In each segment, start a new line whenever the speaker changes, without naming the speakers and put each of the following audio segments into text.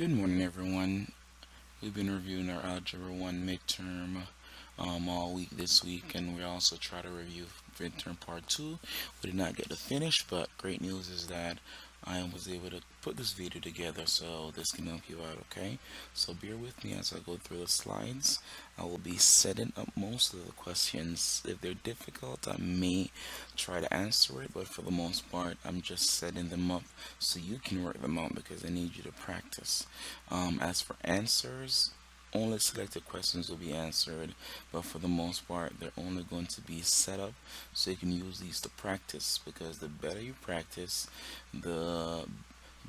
Good morning, everyone. We've been reviewing our Algebra 1 midterm all week this week, and we also try to review midterm part 2. We did not get to finish, but great news is that I was able to put this video together so this can help you out, okay? So bear with me as I go through the slides. I will be setting up most of the questions. If they're difficult, I may try to answer it, but for the most part, I'm just setting them up so you can work them out because I need you to practice. As for answers, only selected questions will be answered, but for the most part, they're only going to be set up so you can use these to practice because the better you practice, the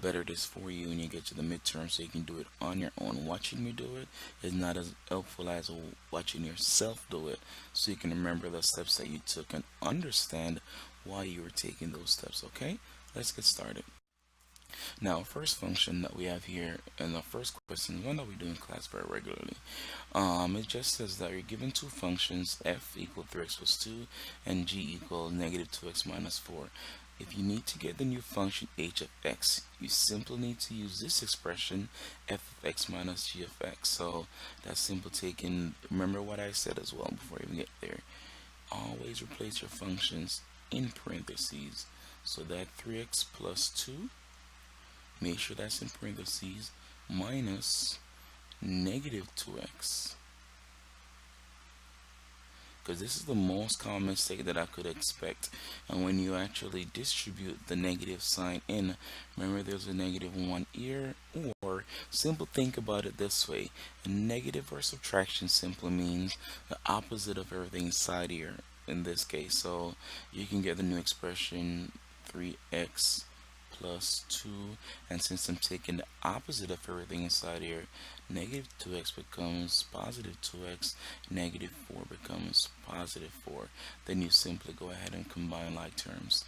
better it is for you when you get to the midterm so you can do it on your own. Watching me do it is not as helpful as watching yourself do it so you can remember the steps that you took and understand why you were taking those steps, okay? Let's get started. Now, first function that we have here, and the first question, one that we do in class very regularly, it just says that you're given two functions, f equal 3x plus 2, and g equal negative 2x minus 4. If you need to get the new function h of x, you simply need to use this expression, f of x minus g of x. So that's simple taking, remember what I said as well before you even get there. Always replace your functions in parentheses. So that 3x plus 2, make sure that's in parentheses, minus negative 2x. Because this is the most common mistake that I could expect. And when you actually distribute the negative sign in, remember there's a negative 1 here, or simple think about it this way. A negative or subtraction simply means the opposite of everything inside here in this case. So you can get the new expression 3x plus 2, and since I'm taking the opposite of everything inside here, negative 2x becomes positive 2x, negative 4 becomes positive 4. Then you simply go ahead and combine like terms.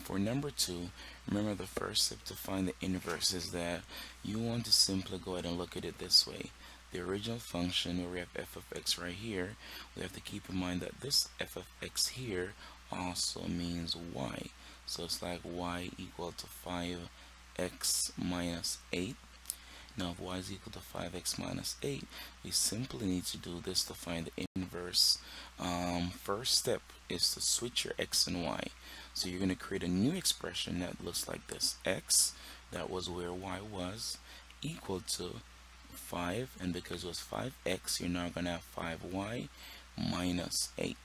For number 2, remember the first step to find the inverse is that you want to simply go ahead and look at it this way. The original function where we have f of x right here, we have to keep in mind that this f of x here also means y. So it's like y equal to 5x minus 8. Now if y is equal to 5x minus 8, we simply need to do this to find the inverse. First step is to switch your x and y. So you're going to create a new expression that looks like this. X, that was where y was, equal to 5, and because it was 5x, you're now going to have 5y minus 8.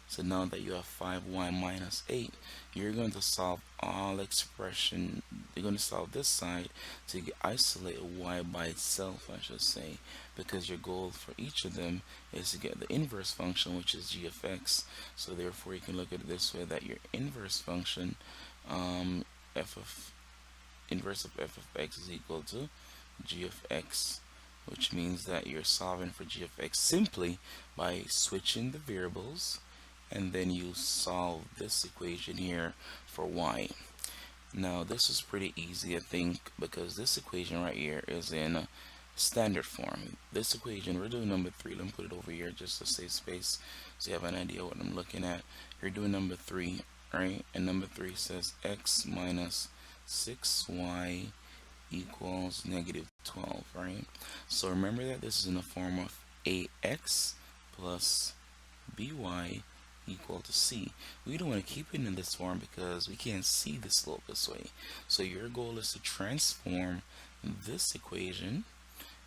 So now that you have 5y minus 8, you're going to solve all expression. You're going to solve this side to isolate y by itself, I should say, because your goal for each of them is to get the inverse function, which is g of x. So therefore, you can look at it this way, that your inverse function, inverse of f of x is equal to g of x, which means that you're solving for g of x simply by switching the variables, and then you solve this equation here for y. Now this is pretty easy, I think, because this equation right here is in standard form. This equation, we're doing number 3. Let me put it over here just to save space so you have an idea what I'm looking at. You're doing number 3, right? And number 3 says x minus 6y equals negative 12, right? So remember that this is in the form of ax plus by equal to c. We don't want to keep it in this form because we can't see the slope this way. So your goal is to transform this equation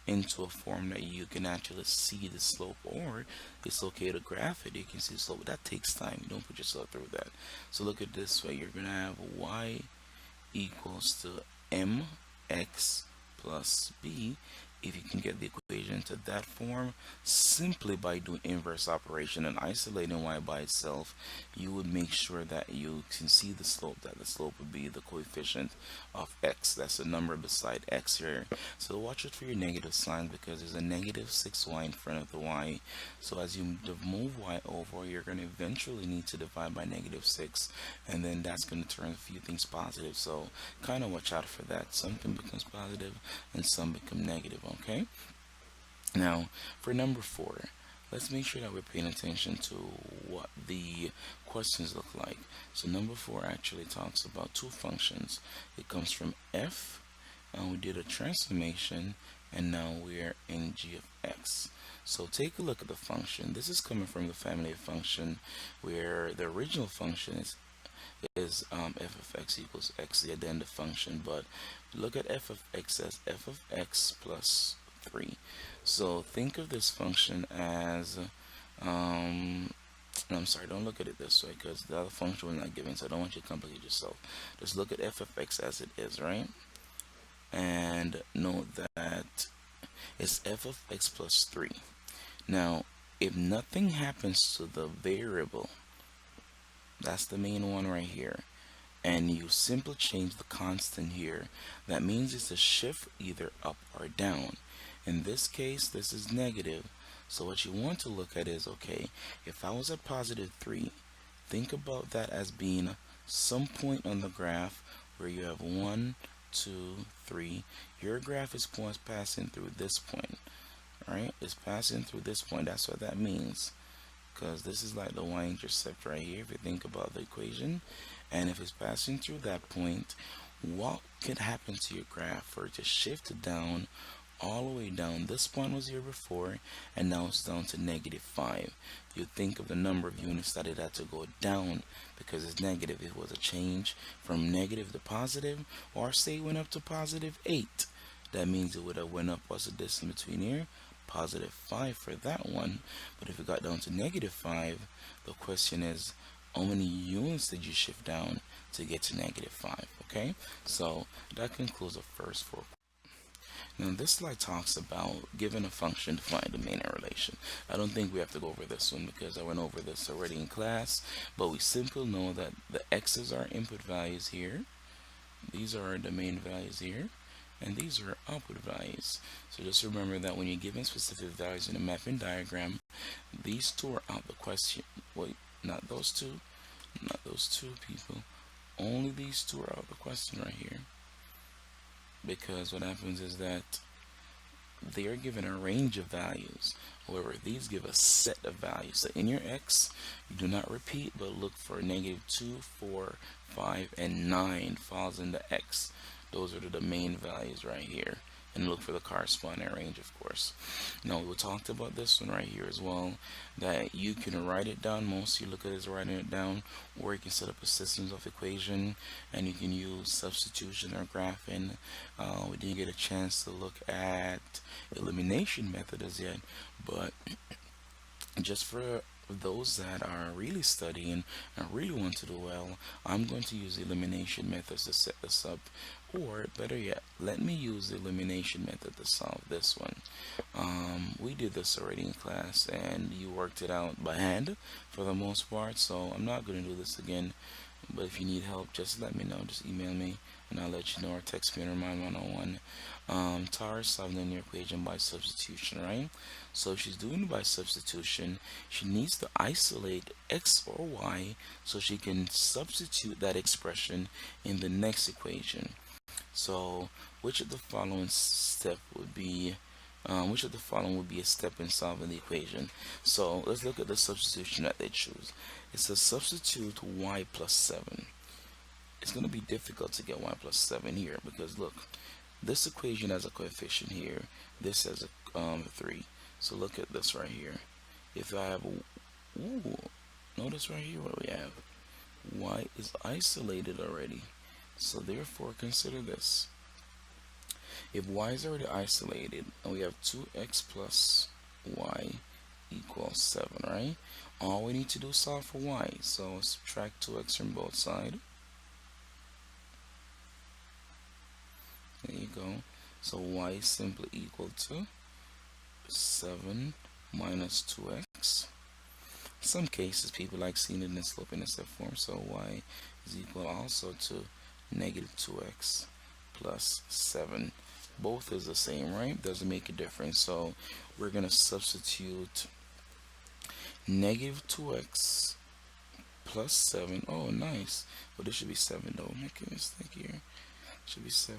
into a form that you can actually see the slope, or it's okay to graph it. You can see the slope, but that takes time. You don't put yourself through that. So look at it this way. You're going to have y equals to mx plus b. If you can get the equation to that form simply by doing inverse operation and isolating y by itself, you would make sure that you can see the slope, that the slope would be the coefficient of x. That's the number beside x here. So watch it for your negative sign because there's a negative 6y in front of the y. So as you move y over, you're going to eventually need to divide by negative 6, and then that's going to turn a few things positive. So kind of watch out for that. Something becomes positive and some become negative. Okay, now for number 4, let's make sure that we're paying attention to what the questions look like. So number 4 actually talks about two functions. It comes from f We did a transformation, and now we're in g of x. So take a look at the function. This is coming from the family of function where the original function is f of x equals x, the addenda function, but look at f of x as f of x plus 3. So think of this function as, I'm sorry, don't look at it this way because the other function was not given, so I don't want you to complicate yourself. Just look at f of x as it is, right? And note that it's f of x plus 3. Now, if nothing happens to the variable, that's the main one right here, and you simply change the constant here, that means it's a shift either up or down. In this case, this is negative. So what you want to look at is, okay, if I was at positive 3, think about that as being some point on the graph where you have 1, 2, 3. Your graph is passing through this point. Alright, it's passing through this point. That's what that means, because this is like the y-intercept right here if you think about the equation. And if it's passing through that point, what could happen to your graph for it to shift down all the way down? This point was here before, and now it's down to -5. You think of the number of units that it had to go down because it's negative. It was a change from negative to positive, or say it went up to positive 8. That means it would have went up, what's the distance between here? Positive 5 for that one. But if it got down to -5, the question is, how many units did you shift down to get to -5? Okay, so that concludes the first 4. Now this slide talks about given a function to find the main relation. I don't think we have to go over this one because I went over this already in class, but we simply know that the x's are input values here, these are the main values here, and these are output values. So just remember that when you're given specific values in a mapping diagram, these two are out the question. Wait, not those two, not those two people, only these two are out the question right here. Because what happens is that they are given a range of values. However, these give a set of values. So in your x, you do not repeat, but look for -2, 4, 5, and 9 falls into x. Those are the main values right here. And look for the corresponding range, of course. Now, we talked about this one right here as well, that you can write it down. Most you look at is writing it down, or you can set up a systems of equation, and you can use substitution or graphing. We didn't get a chance to look at elimination method as yet, but just for those that are really studying and really want to do well, I'm going to use the elimination methods to set this up, or better yet, let me use the elimination method to solve this one. We did this already in class and you worked it out by hand for the most part, so I'm not going to do this again. But if you need help, just let me know. Just email me and I'll let you know, or text me and remind 101. Tara solving the linear equation by substitution, right? So if she's doing it by substitution, she needs to isolate x or y so she can substitute that expression in the next equation. So which of the following step would be which of the following would be a step in solving the equation? So let's look at the substitution that they choose. It says substitute y plus 7. It's going to be difficult to get y plus 7 here because look, this equation has a coefficient here, this has a 3. So look at this right here. If I have, notice right here what we have. Y is isolated already. So therefore consider this. If y is already isolated and we have 2x plus y equals 7, right? All we need to do is solve for y. So subtract 2x from both sides. There you go. So y is simply equal to 7 minus 2x. In some cases, people like seeing it in the slope intercept form. So y is equal also to negative 2x plus 7. Both is the same, right? Doesn't make a difference. So we're going to substitute negative 2x plus 7. Oh, nice. Well, this should be 7 though. Make a mistake here. Should be 7.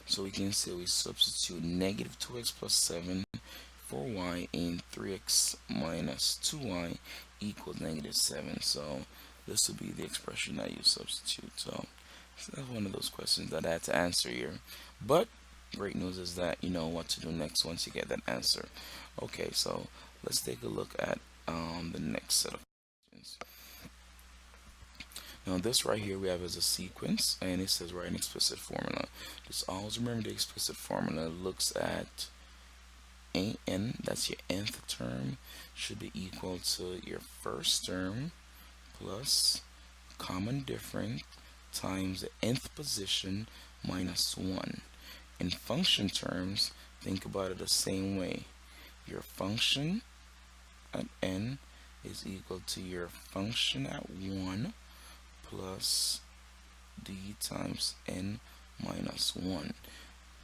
So we can say we substitute negative 2x plus 7 for y in 3x minus 2y equals negative 7. So this will be the expression that you substitute. So So that's one of those questions that I had to answer here. But great news is that you know what to do next once you get that answer. Okay, so let's take a look at the next set of questions. Now this right here we have as a sequence, and it says write an explicit formula. Just always remember the explicit formula looks at an, that's your nth term, should be equal to your first term plus common difference times the nth position minus 1. In function terms, think about it the same way. Your function at n is equal to your function at 1 plus d times n minus 1.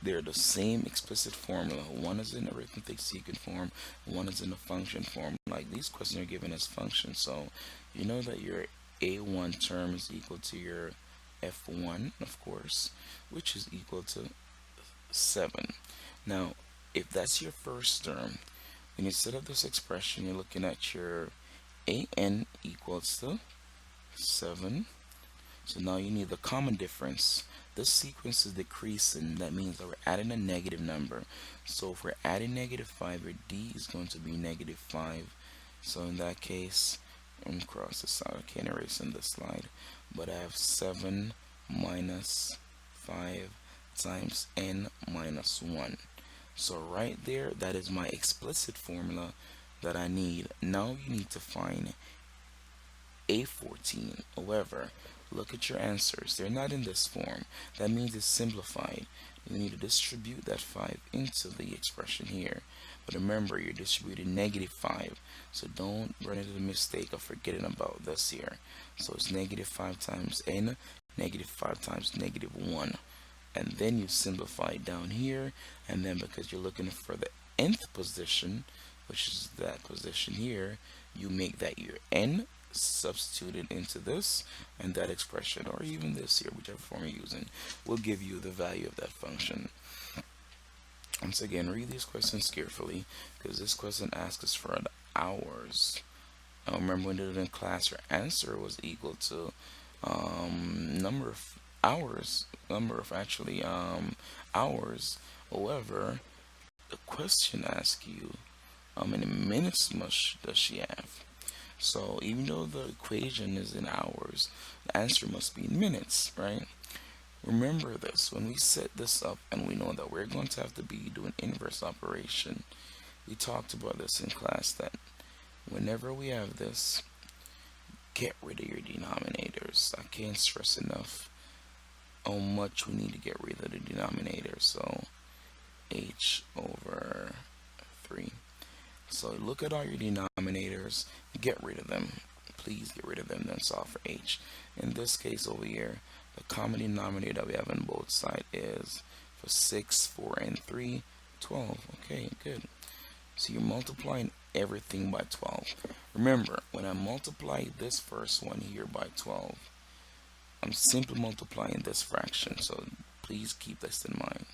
They're the same explicit formula. One is in arithmetic secant form, one is in a function form. Like these questions are given as functions, so you know that your a1 term is equal to your f1, of course, which is equal to 7. Now, if that's your first term, when you set up this expression, you're looking at your an equals to 7. So now you need the common difference. This sequence is decreasing. That means that we're adding a negative number. So if we're adding -5, your d is going to be -5. So in that case, I'm gonna cross this out. I can't erase in this slide. But I have 7 minus 5 times n minus 1. So right there, that is my explicit formula that I need. Now you need to find A14. However, look at your answers. They're not in this form. That means it's simplified. You need to distribute that 5 into the expression here. But remember, you're distributing -5. So don't run into the mistake of forgetting about this here. So it's -5 times n, -5 times -1. And then you simplify down here. And then because you're looking for the nth position, which is that position here, you make that your n substituted into this, and that expression, or even this here, whichever form you're using, will give you the value of that function. Once again, read these questions carefully, because this question asks us for the hours. Now remember, when we did it in class, your answer was equal to number of hours, hours. However, the question asks you how many minutes does she have? So even though the equation is in hours, the answer must be in minutes, right? Remember this, when we set this up and we know that we're going to have to be doing inverse operation, we talked about this in class, that whenever we have this, get rid of your denominators. I can't stress enough how much we need to get rid of the denominator. So h over 3. So look at all your denominators, get rid of them. Please get rid of them, then solve for h. In this case over here, the common denominator that we have on both sides is, for 6, 4, and 3, 12. Okay, good. So you're multiplying everything by 12. Remember, when I multiply this first one here by 12, I'm simply multiplying this fraction. So please keep this in mind.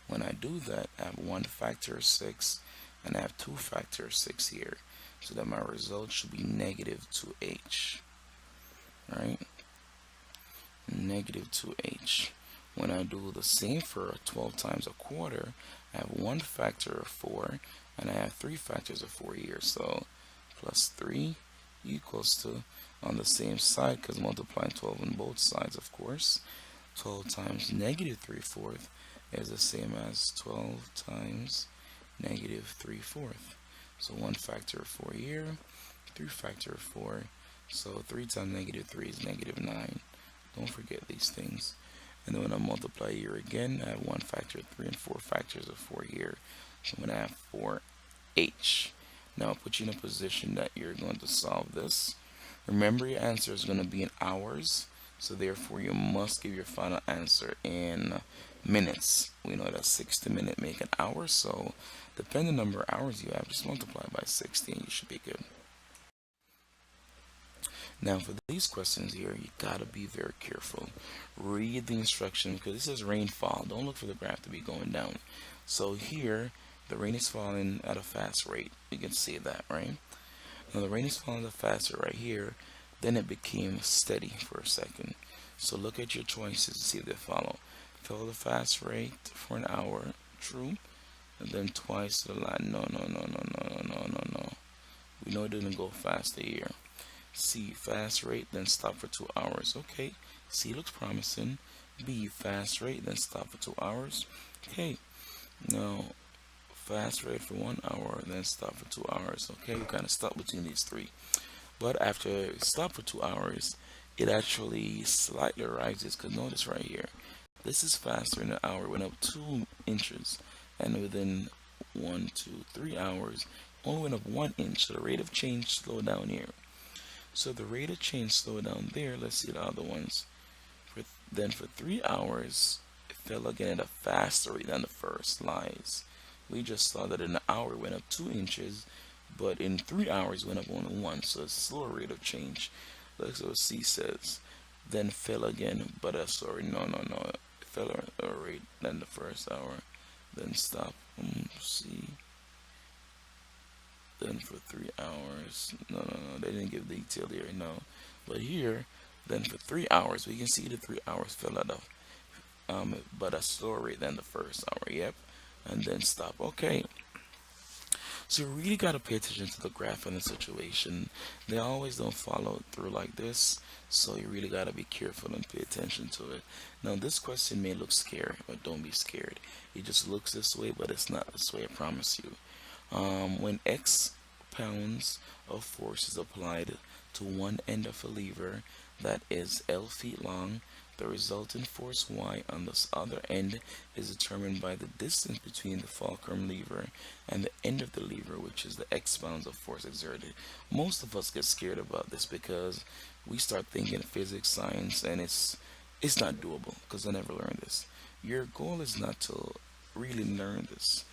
When I do that, I have 1 factor of 6, and I have 2 factor of 6 here. So that my result should be -2h. Right? -2h. When I do the same for 12 times a quarter, I have 1 factor of 4, and I have 3 factors of 4 here. So plus 3 equals to, on the same side, because multiplying 12 on both sides, of course, 12 times -3/4 is the same as 12 times -3/4. So 1 factor of 4 here, 3 factor of 4. So 3 times -3 is -9. Don't forget these things. And then when I multiply here again, I have 1 factor of 3 and 4 factors of 4 here. So I'm going to have 4h. Now I'll put you in a position that you're going to solve this. Remember, your answer is going to be in hours. So therefore, you must give your final answer in minutes. We know that 60 minutes make an hour. So depending on the number of hours you have, just multiply by 60 and you should be good. Now for these questions here, you gotta be very careful. Read the instruction, because this is rainfall. Don't look for the graph to be going down. So here, the rain is falling at a fast rate. You can see that, right? Now the rain is falling the faster right here. Then it became steady for a second. So look at your choices to see if they follow. Fill the fast rate for an hour, true. And then twice the line. No, no, no, no, no, no, no, no, no. We know it didn't go faster here. C, fast rate, then stop for 2 hours. Okay. C looks promising. B, fast rate, then stop for 2 hours. Okay. Now, fast rate for 1 hour, then stop for 2 hours. Okay, we kind of stop between these three. But after stop for 2 hours, it actually slightly rises. Because notice right here, this is faster in an hour. It went up 2 inches, and within 1, 2, 3 hours, only went up 1 inch. So the rate of change slowed down here. So the rate of change slowed down there. Let's see the other ones. Then for 3 hours, it fell again at a faster rate than the first lies. We just saw that in an hour it went up 2 inches, but in 3 hours it went up only one. So it's a slower rate of change. Let's see what C says. Then fell again, but sorry, no, no, no. It fell at a rate than the first hour. Then stop. C. Then for 3 hours. No, no, no. They didn't give detail here. No. But here, then for 3 hours, we can see the 3 hours fell at but a slower rate than the first hour. Yep. And then stop. Okay. So you really got to pay attention to the graph and the situation. They always don't follow through like this. So you really got to be careful and pay attention to it. Now this question may look scary, but don't be scared. It just looks this way, but it's not this way, I promise you. When X pounds of force is applied to one end of a lever that is L feet long, the resultant force Y on this other end is determined by the distance between the fulcrum lever and the end of the lever, which is the X pounds of force exerted. Most of us get scared about this because we start thinking physics, science, and it's not doable because I never learned this. Your goal is not to really learn this.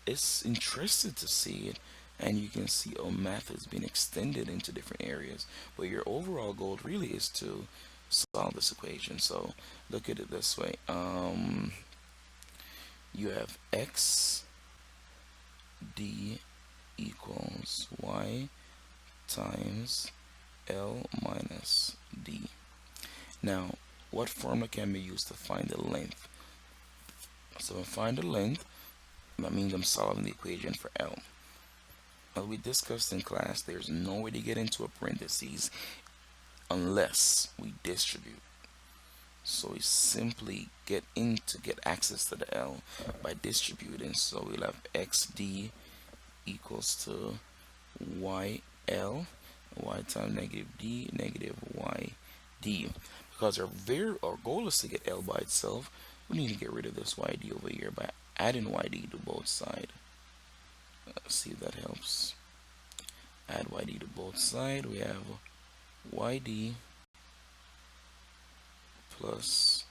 It's interesting to see it, and you can see math has been extended into different areas, but your overall goal really is to solve this equation. So look at it this way. You have X D equals Y times L minus D. Now, what formula can be used to find the length? So to find the length, that means I'm solving the equation for L. As we discussed in class, there's no way to get into a parentheses unless we distribute. So we simply get access to the L by distributing. So we'll have XD equals to YL, Y times negative D, negative YD. Because our goal is to get L by itself, we need to get rid of this YD over here by adding YD to both sides. Let's see if that helps. Add YD to both sides. We have YD plus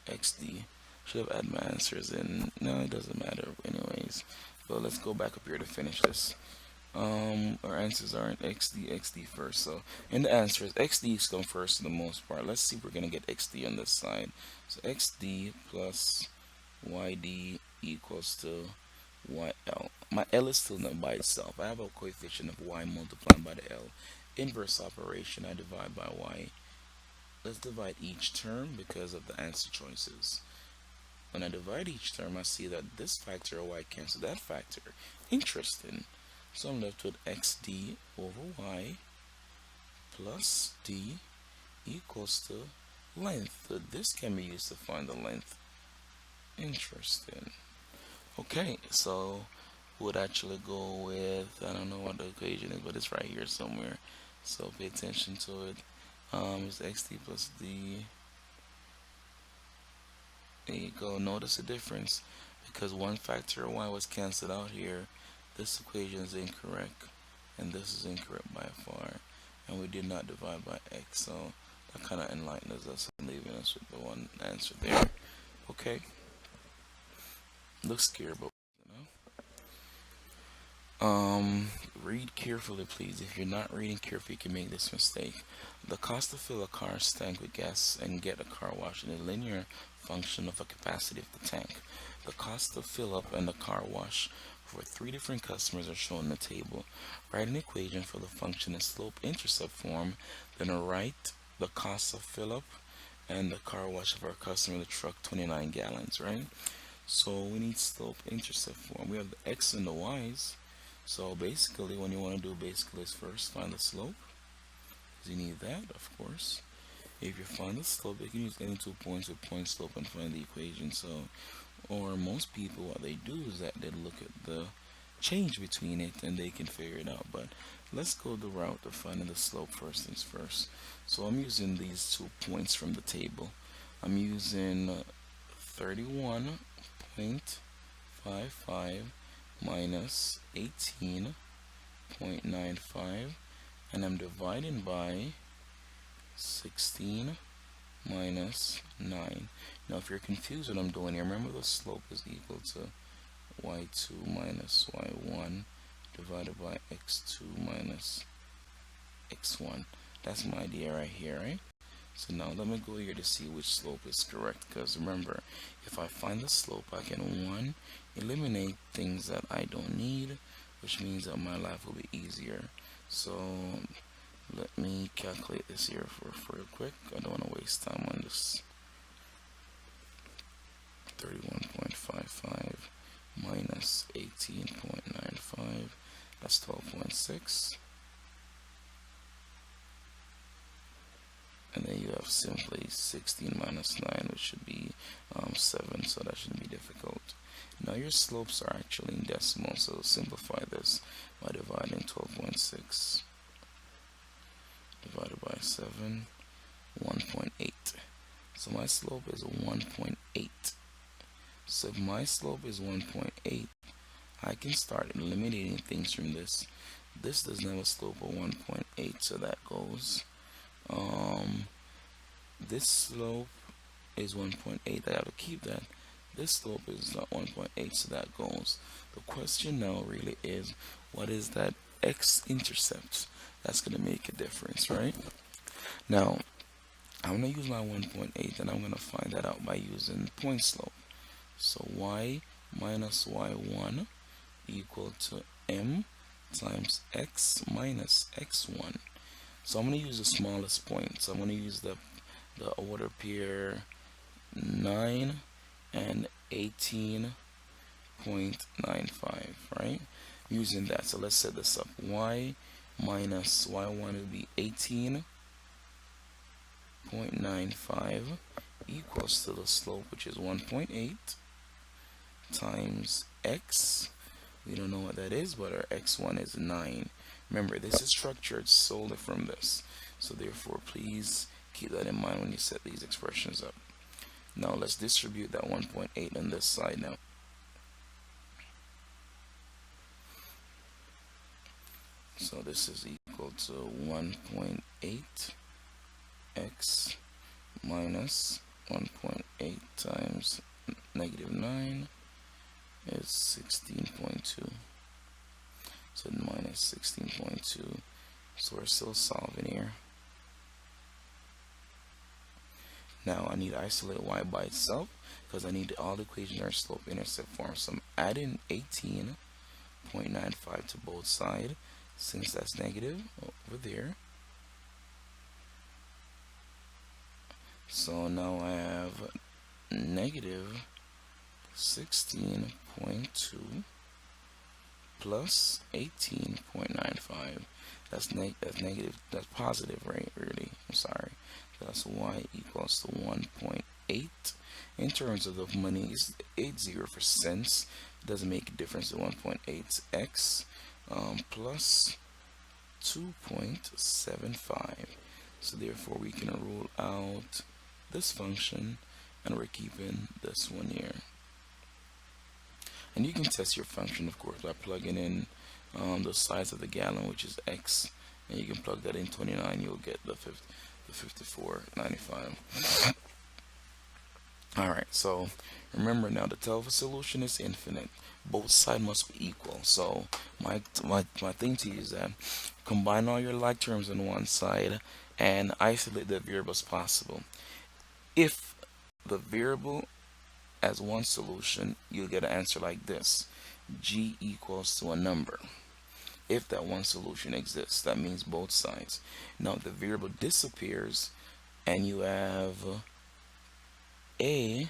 XD. Should have added my answers in. No, it doesn't matter anyways. But let's go back up here to finish this. Our answers are in XD first. So in the answers, XD's come first for the most part. Let's see if we're gonna get XD on this side. So XD plus YD equals to YL. My L is still not by itself. I have a coefficient of Y multiplied by the L. Inverse operation, I divide by Y. Let's divide each term because of the answer choices. When I divide each term, I see that this factor of Y cancels that factor. Interesting. So I'm left with XD over Y plus D equals to length. So this can be used to find the length. Interesting. Okay, so would actually go with, I don't know what the equation is, but it's right here somewhere. So pay attention to it. It's XD plus D. There you go. Notice the difference because one factor of Y was cancelled out here. This equation is incorrect, and this is incorrect by far, and we did not divide by X. So that kind of enlightens us and leaving us with the one answer there. Okay. Looks scary, but read carefully, please. If you're not reading carefully, you can make this mistake. The cost to fill a car's tank with gas and get a car wash is a linear function of the capacity of the tank. The cost to fill up and the car wash for three different customers are shown in the table. Write an equation for the function in slope-intercept form, then write the cost of fill-up and the car wash of our customer, the truck, 29 gallons, right? So we need slope-intercept form. We have the x and the y's. So basically, when you want to do basically is first find the slope, because you need that, of course. If you find the slope, you can use any 2 points with point slope and find the equation. So, or most people, what they do is that they look at the change between it and they can figure it out. But let's go the route of finding the slope first things first. So I'm using these 2 points from the table. I'm using 31.55 minus 18.95, and I'm dividing by 16 minus 9. Now if you're confused what I'm doing here, remember the slope is equal to y2 minus y1 divided by x2 minus x1. That's my idea right here, right? So now let me go here to see which slope is correct, because remember, if I find the slope, I can, one, eliminate things that I don't need, which means that my life will be easier. So let me calculate this here for real quick. I don't want to waste time on this. 31.55 minus 18.95, that's 12.6. And then you have simply 16 minus 9, which should be 7, so that shouldn't be difficult. Now your slopes are actually in decimal, so simplify this by dividing 12.6 divided by 7, 1.8. So my slope is 1.8. So if my slope is 1.8, I can start eliminating things from this. This doesn't have a slope of 1.8, so that goes. This slope is 1.8. I have to keep that. This slope is not 1.8, so that goes. The question now really is, what is that x-intercept? That's going to make a difference, right? Now, I'm going to use my 1.8, and I'm going to find that out by using point slope. So y minus y1 equal to m times x minus x1. So I'm going to use the smallest point. So I'm going to use the order pair 9 and 18.95, right? Using that. So let's set this up. Y minus y1 will be 18.95 equals to the slope, which is 1.8 times x. We don't know what that is, but our x1 is 9. Remember, this is structured solely from this. So therefore, please keep that in mind when you set these expressions up. Now let's distribute that 1.8 on this side now. So this is equal to 1.8 x minus 1.8 times negative 9 is 16.2. So minus 16.2. So we're still solving here. Now I need to isolate y by itself because I need all the equations are slope-intercept form. So I'm adding 18.95 to both sides since that's negative over there. So now I have negative 16.2 plus 18.95. That's negative. That's positive, right? Really, I'm sorry. So that's y equals to 1.8. In terms of the money, it's 80 for cents. It doesn't make a difference to 1.8 x plus 2.75. So therefore, we can rule out this function, and we're keeping this one here. And you can test your function, of course, by plugging in the size of the gallon, which is x, and you can plug that in 29. You'll get the 54.95. All right, so remember now, the Telva solution is infinite. Both sides must be equal. So my thing to you is that combine all your like terms on one side and isolate the variables possible. If the variable as one solution, you'll get an answer like this. g equals to a number. If that one solution exists, that means both sides. Now the variable disappears and you have a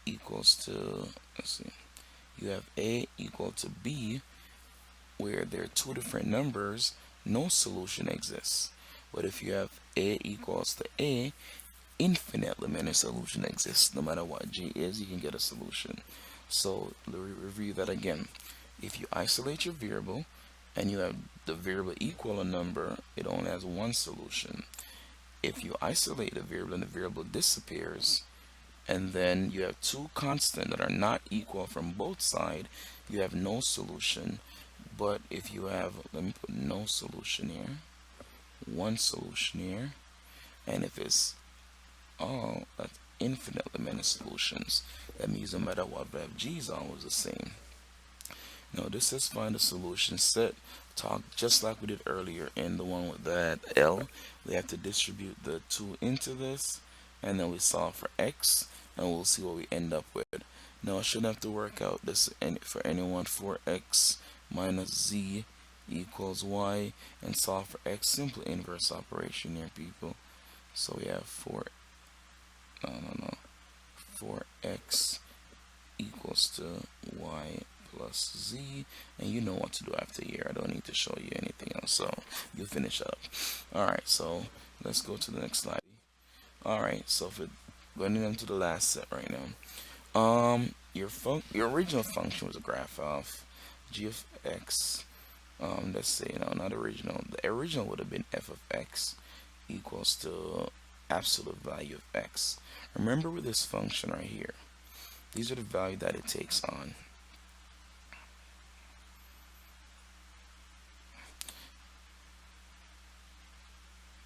equals to, let's see, you have a equal to b, where there are two different numbers, no solution exists. But if you have a equals to a, infinitely many solution exists. No matter what g is, you can get a solution. So let me review that again. If you isolate your variable and you have the variable equal a number, it only has one solution. If you isolate the variable and the variable disappears, and then you have two constants that are not equal from both sides, you have no solution. But if you have, let me put no solution here, one solution here, and if it's all, that's infinitely many solutions. That means no matter what we have, g is always the same. Now this is find a solution set. Talk just like we did earlier in the one with that L. We have to distribute the 2 into this, and then we solve for x, and we'll see what we end up with. Now I shouldn't have to work out this for anyone. For x minus z equals y, and solve for x. Simple inverse operation here, people. So we have 4x equals to y plus z, and you know what to do after here. I don't need to show you anything else, so you finish up. Alright, so let's go to the next slide. Alright, so for going into the last set right now, your original function was a graph of g of x. Let's say, no, not original. The original would have been f of x equals to absolute value of x. Remember with this function right here, these are the value that it takes on.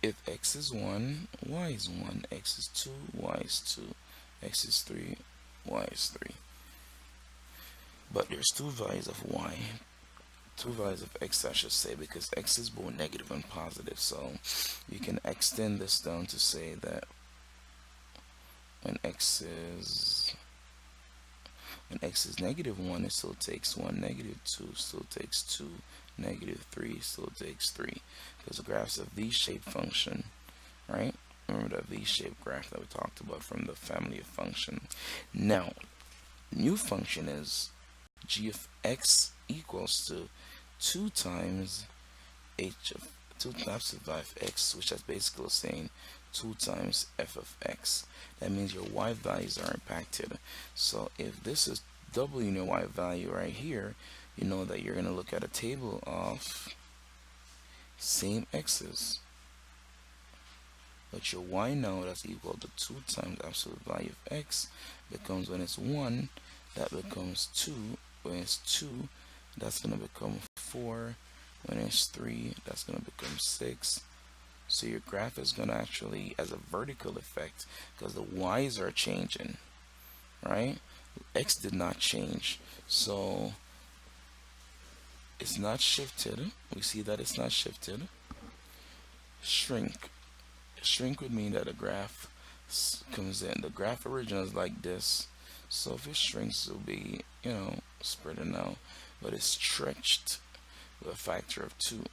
If x is 1, y is 1, x is 2, y is 2, x is 3, y is 3. But there's two values of y, two values of x, I should say, because x is both negative and positive. So you can extend this down to say that when x is -1, it still takes 1, -2 still takes 2, -3 still takes 3. Because the graph's a v-shaped function, right? Remember that v-shaped graph that we talked about from the family of function. Now, new function is g of x equals to 2 times h of 2 times of x, which is basically saying 2 times f of x. That means your y values are impacted. So if this is double your y value right here, you know that you're going to look at a table of same x's, but your y now that's equal to 2 times absolute value of x becomes, when it's 1, that becomes 2. When it's 2, that's going to become 4. When it's 3, that's going to become 6. So your graph is going to actually, as a vertical effect, because the y's are changing, right? X did not change, so it's not shifted. We see that it's not shifted. Shrink would mean that the graph comes in. The graph original is like this, so if it shrinks, it'll be, spreading out, but it's stretched with a factor of 2.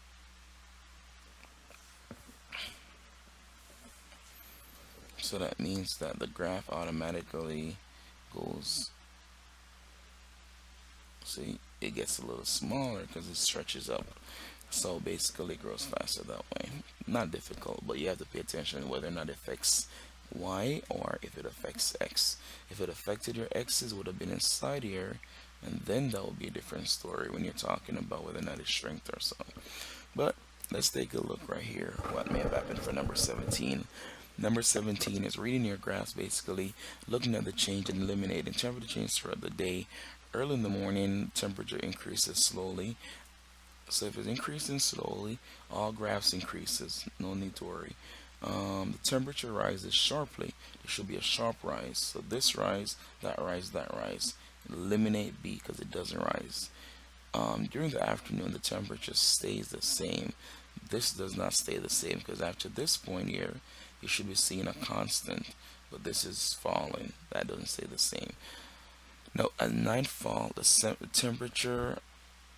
So that means that the graph automatically goes, see, it gets a little smaller because it stretches up. So basically it grows faster that way. Not difficult, but you have to pay attention whether or not it affects y or if it affects x. If it affected your x's, it would have been inside here, and then that would be a different story when you're talking about whether or not it's shrinked or so. But let's take a look right here what may have happened for number 17. Number 17 is reading your graphs, basically looking at the change and eliminating temperature change throughout the day. Early in the morning, temperature increases slowly. So if it's increasing slowly, all graphs increases, no need to worry. The temperature rises sharply. There should be a sharp rise. So this rise, that rise, that rise. Eliminate B because it doesn't rise. During the afternoon, the temperature stays the same. This does not stay the same because after this point here, you should be seeing a constant, but this is falling. That doesn't stay the same. Now at nightfall, the temperature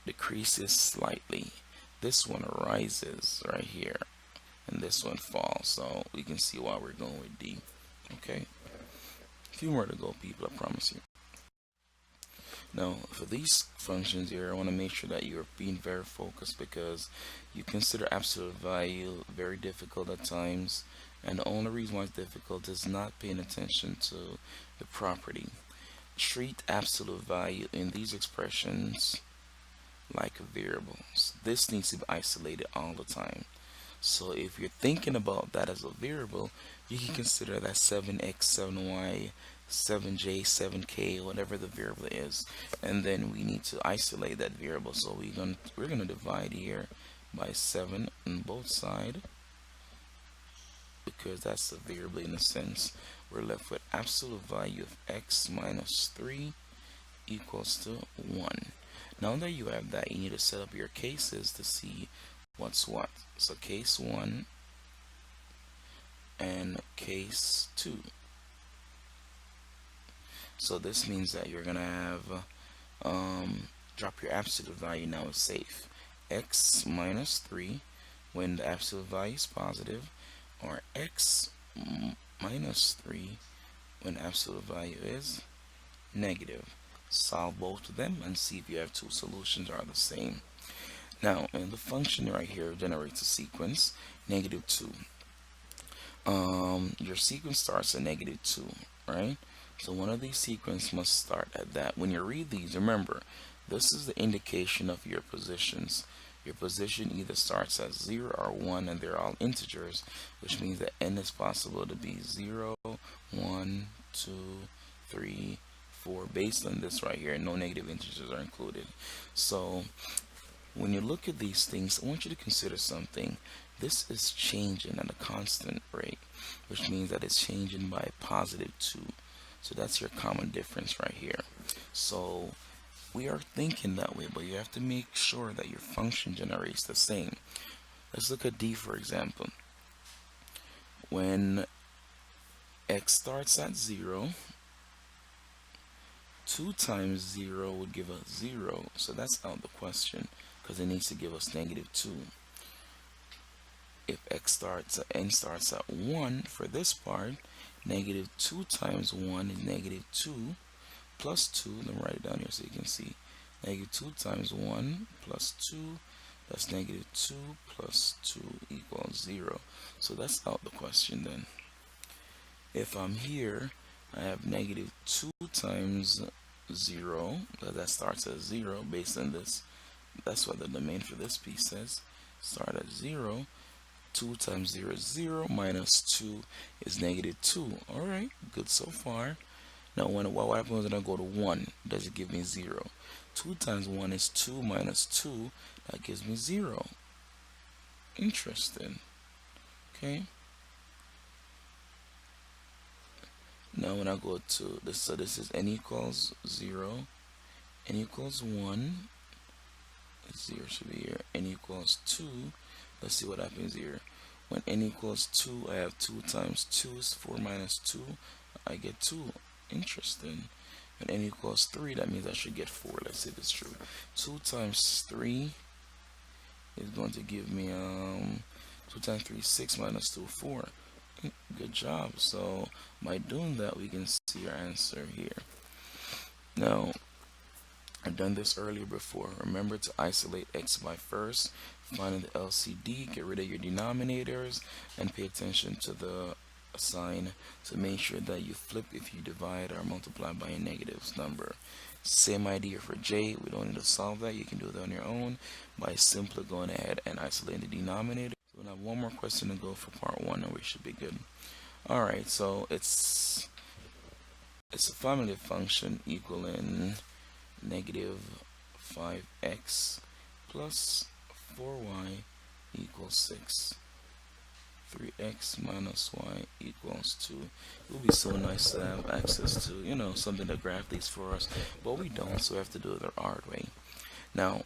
decreases slightly. This one rises right here, and this one falls. So we can see why we're going with D. Okay, a few more to go, people. I promise you. Now, for these functions here, I want to make sure that you're being very focused because you consider absolute value very difficult at times, and the only reason why it's difficult is not paying attention to the property. Treat absolute value in these expressions like variables. This needs to be isolated all the time. So if you're thinking about that as a variable, you can consider that 7x, 7y, 7j, 7k, whatever the variable is, and then we need to isolate that variable. So we're gonna divide here by 7 on both sides because that's the variable in a sense. We're left with absolute value of x minus 3 equals to 1. Now that you have that, you need to set up your cases to see what's what. So case 1 and case 2. So this means that you're gonna have drop your absolute value. Now is safe. X minus 3 when the absolute value is positive, or x minus 3 when absolute value is negative. Solve both of them and see if you have two solutions are the same. Now, in the function right here generates a sequence, negative 2. Your sequence starts at negative 2, right? So one of these sequences must start at that. When you read these, remember, this is the indication of your positions. Your position either starts at 0 or 1, and they're all integers, which means that n is possible to be 0, 1, 2, 3, 4. Based on this right here, no negative integers are included. So when you look at these things, I want you to consider something. This is changing at a constant rate, which means that it's changing by positive 2. So that's your common difference right here. So we are thinking that way, but you have to make sure that your function generates the same. Let's look at D, for example. When x starts at 0, 2 times 0 would give us 0. So that's out the question because it needs to give us negative 2. If n starts at 1 for this part, negative 2 times 1 is negative 2 plus 2. Let me write it down here so you can see. Negative 2 times 1 plus 2, that's negative 2 plus 2 equals 0. So that's out the question then. If I'm here, I have negative 2 times 0, that starts at 0 based on this. That's what the domain for this piece says. Start at 0. 2 times 0 is 0, minus 2 is negative 2. Alright, good so far. Now what happens when I go to 1? Does it give me 0? 2 times 1 is 2 minus 2. That gives me 0. Interesting. Okay. Now when I go to this, so this is n equals 0, n equals 1, 0 should be here, n equals 2. Let's see what happens here. When n equals 2, I have 2 times 2 is 4 minus 2. I get 2. Interesting. When n equals 3, that means I should get 4. Let's see if it's true. 2 times 3 is going to give me 2 times 3 is 6 minus 2 4. Good job. So by doing that, we can see our answer here. Now, I've done this earlier before. Remember to isolate x by first, find the LCD, get rid of your denominators, and pay attention to the sign to make sure that you flip if you divide or multiply by a negative number. Same idea for J. We don't need to solve that. You can do that on your own by simply going ahead and isolating the denominator. So we'll have one more question to go for part 1 and we should be good. Alright, so it's a family function equaling negative 5x plus 4y equals 6. 3x minus y equals 2. It would be so nice to have access to, something to graph these for us, but we don't, so we have to do it the hard way. Now,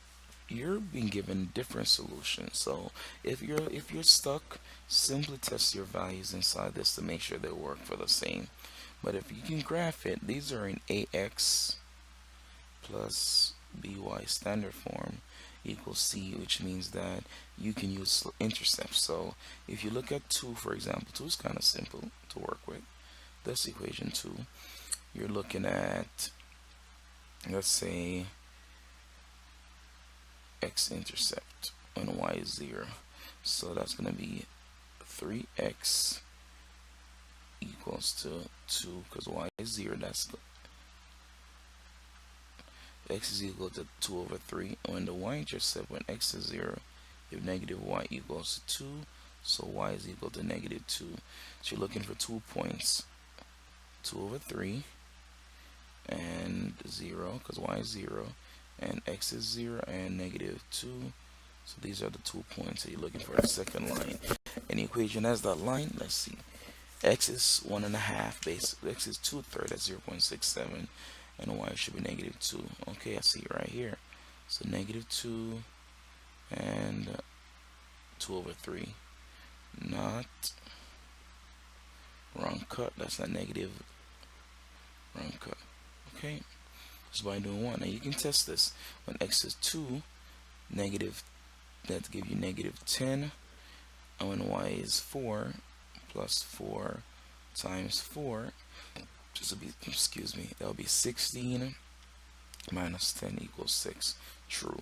you're being given different solutions, so if you're stuck, simply test your values inside this to make sure they work for the same. But if you can graph it, these are in AX plus by standard form equals c, which means that you can use intercepts. So if you look at 2, for example, 2 is kind of simple to work with. This equation 2, you're looking at, let's say, x-intercept when y is 0. So that's going to be 3x equals to 2, because y is 0. That's x is equal to 2 over 3. And when the y-intercept, when x is 0, you have negative y equals to 2. So y is equal to negative 2. So you're looking for 2 points. 2 over 3 and 0, because y is 0, and x is 0, and negative 2. So these are the 2 points that you're looking for the second line. And the equation has that line. Let's see. X is 1.5 base. X is 2/3. That's 0.67. And y should be negative 2. Okay, I see it right here. So negative 2 and 2 over 3. Not wrong cut. That's not negative. Wrong cut. Okay. Just by doing 1. Now you can test this. When x is 2, negative, that give you negative 10. And when y is 4, plus 4 times 4, just to be, excuse me, that will be 16 minus 10 equals 6. True.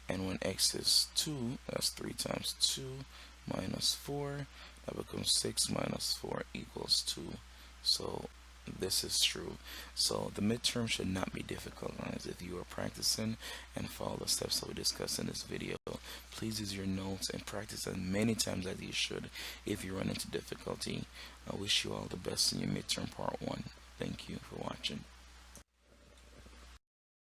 And when x is 2, that's 3 times 2 minus 4. That becomes 6 minus 4 equals 2. So this is true. So the midterm should not be difficult, guys. If you are practicing and follow the steps that we discussed in this video, please use your notes and practice as many times as you should. If you run into difficulty, I wish you all the best in your midterm part 1. Thank you for watching.